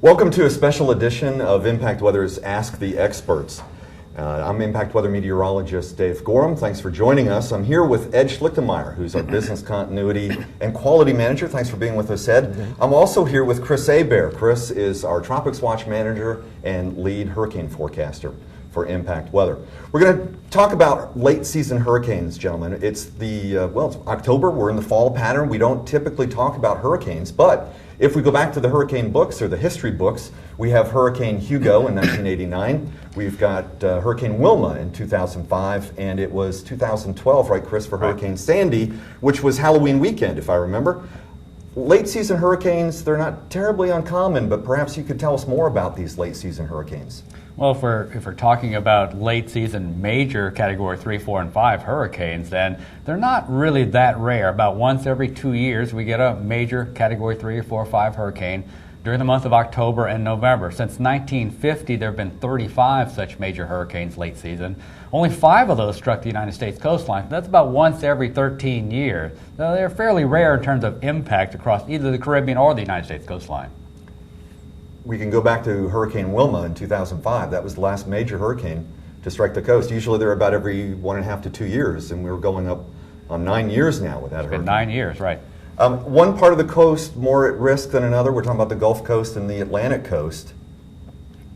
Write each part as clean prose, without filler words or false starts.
Welcome to a special edition of Impact Weather's Ask the Experts. I'm Impact Weather meteorologist Dave Gorham. Thanks for joining us. I'm here with Ed Schlichtenmeyer, who's our business continuity and quality manager. Thanks for being with us, Ed. I'm also here with Chris Hebert. Chris is our Tropics Watch manager and lead hurricane forecaster for Impact Weather. We're going to talk about late season hurricanes, gentlemen. It's it's October. We're in the fall pattern. We don't typically talk about hurricanes, but if we go back to the hurricane books or the history books, we have Hurricane Hugo in 1989. We've got Hurricane Wilma in 2005, and it was 2012, right, Chris, for Hurricane Sandy, which was Halloween weekend, if I remember. Late season hurricanes, they're not terribly uncommon, but perhaps you could tell us more about these late season hurricanes. Well, if we're talking about late season major Category 3, 4, and 5 hurricanes, then they're not really that rare. About once every 2 years, we get a major Category 3 or 4 or 5 hurricane during the month of October and November. Since 1950, there have been 35 such major hurricanes late season. Only 5 of those struck the United States coastline. That's about once every 13 years. So they're fairly rare in terms of impact across either the Caribbean or the United States coastline. We can go back to Hurricane Wilma in 2005. That was the last major hurricane to strike the coast. Usually they're about every 1.5 to 2 years, and we were going up on 9 years now with that hurricane. It's been 9 years, right. One part of the coast more at risk than another. We're talking about the Gulf Coast and the Atlantic Coast.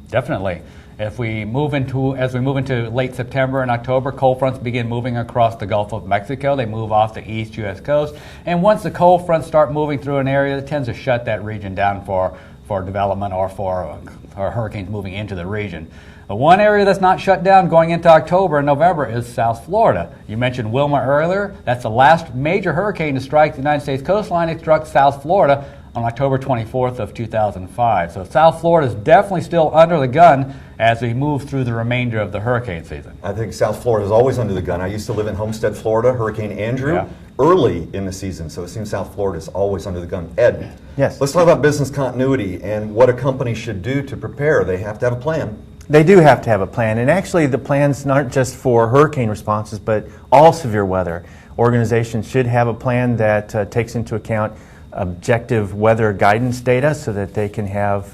Definitely. As we move into late September and October, cold fronts begin moving across the Gulf of Mexico. They move off the east U.S. coast. And once the cold fronts start moving through an area, it tends to shut that region down for development or for hurricanes moving into the region. One area that's not shut down going into October and November is South Florida. You mentioned Wilma earlier. That's the last major hurricane to strike the United States coastline. It struck South Florida on October 24th of 2005. So South Florida is definitely still under the gun as we move through the remainder of the hurricane season. I think South Florida is always under the gun. I used to live in Homestead, Florida, Hurricane Andrew, early in the season, so it seems South Florida is always under the gun. Ed, yes. Let's talk about business continuity and what a company should do to prepare. They have to have a plan. They do have to have a plan, and actually the plans not just for hurricane responses, but all severe weather. Organizations should have a plan that takes into account objective weather guidance data so that they can have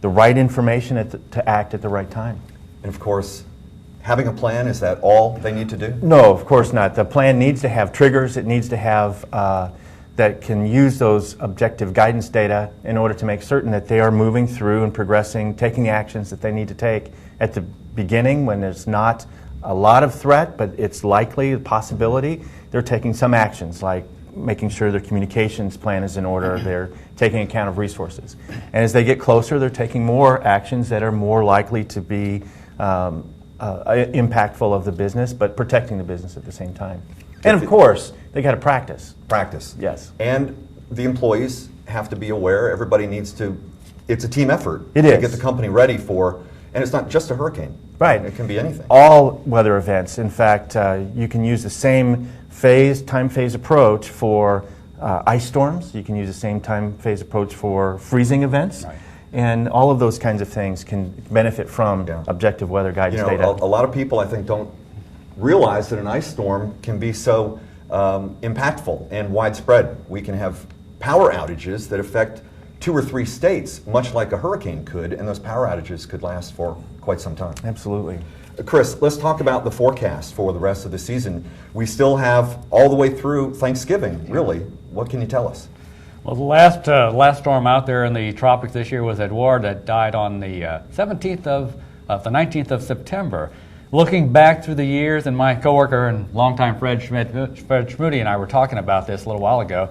the right information to act at the right time. And of course, having a plan, is that all they need to do? No, of course not. The plan needs to have triggers. It needs to have that can use those objective guidance data in order to make certain that they are moving through and progressing, taking actions that they need to take at the beginning when there's not a lot of threat, but it's likely, a possibility. They're taking some actions like making sure their communications plan is in order, they're taking account of resources. And as they get closer, they're taking more actions that are more likely to be impactful of the business, but protecting the business at the same time. And of course, they got to practice. Practice. Yes. And the employees have to be aware. Everybody needs to, it's a team effort to get the company ready for, and it's not just a hurricane. Right. It can be anything. All weather events. In fact, you can use the same time phase approach for ice storms. You can use the same time phase approach for freezing events. Right. And all of those kinds of things can benefit from objective weather guidance data. A lot of people, I think, don't realize that an ice storm can be so impactful and widespread. We can have power outages that affect 2 or 3 states, much like a hurricane could, and those power outages could last for quite some time. Absolutely. Chris, let's talk about the forecast for the rest of the season. We still have all the way through Thanksgiving, really. What can you tell us? Well, the last storm out there in the tropics this year was Edouard, that died on the 19th of September. Looking back through the years, and my coworker and longtime Fred Schmuty and I were talking about this a little while ago,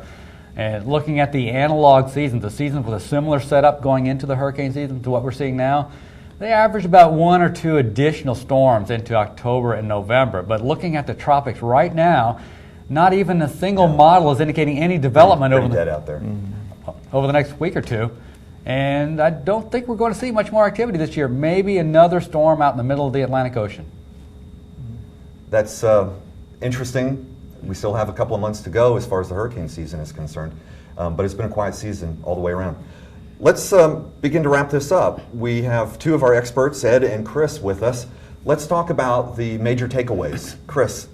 and looking at the analog seasons, the seasons with a similar setup going into the hurricane season to what we're seeing now, they average about 1 or 2 additional storms into October and November. But looking at the tropics right now, not even a single model is indicating any development over the next week or two. And I don't think we're going to see much more activity this year. Maybe another storm out in the middle of the Atlantic Ocean. That's interesting. We still have a couple of months to go as far as the hurricane season is concerned. But it's been a quiet season all the way around. Let's begin to wrap this up. We have 2 of our experts, Ed and Chris, with us. Let's talk about the major takeaways. Chris,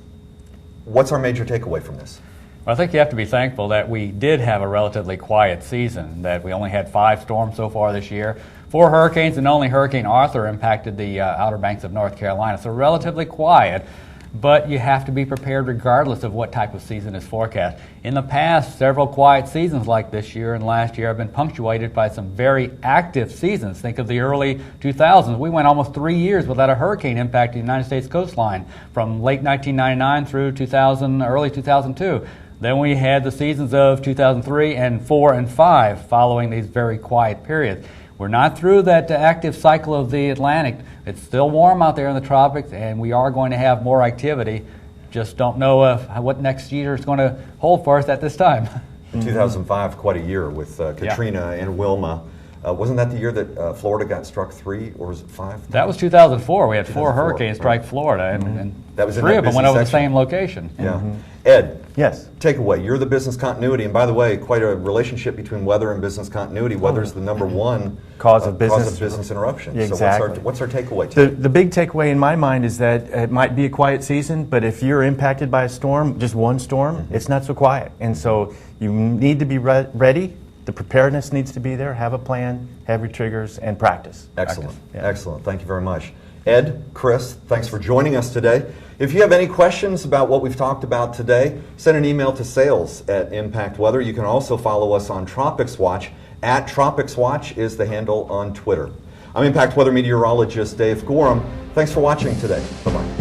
what's our major takeaway from this? I think you have to be thankful that we did have a relatively quiet season, that we only had 5 storms so far this year, 4 hurricanes, and only Hurricane Arthur impacted the Outer Banks of North Carolina. So relatively quiet, but you have to be prepared regardless of what type of season is forecast. In the past, several quiet seasons like this year and last year have been punctuated by some very active seasons. Think of the early 2000s. We went almost 3 years without a hurricane impacting the United States coastline from late 1999 through 2000, early 2002. Then we had the seasons of 2003 and 4 and 5 following these very quiet periods. We're not through that active cycle of the Atlantic. It's still warm out there in the tropics, and we are going to have more activity. Just don't know what next year is going to hold for us at this time. 2005, quite a year with Katrina and Wilma. Wasn't that the year that Florida got struck 3, or was it 5? That was 2004. We had 4 hurricanes strike Florida, and That was in 3 that of them busy went over the section. same location. Yeah. Ed, Yes. takeaway. You're the business continuity, and by the way, quite a relationship between weather and business continuity. Weather's the number one Cause of business interruption. Exactly. So what's our takeaway today? The big takeaway in my mind is that it might be a quiet season, but if you're impacted by a storm, just one storm, it's not so quiet. And so you need to be ready. The preparedness needs to be there. Have a plan, have your triggers, and practice. Excellent. Yeah. Excellent. Thank you very much. Ed, Chris, thanks for joining us today. If you have any questions about what we've talked about today, send an email to sales@Impact Weather. You can also follow us on Tropics Watch. @Tropics Watch is the handle on Twitter. I'm Impact Weather meteorologist Dave Gorham. Thanks for watching today. Bye-bye.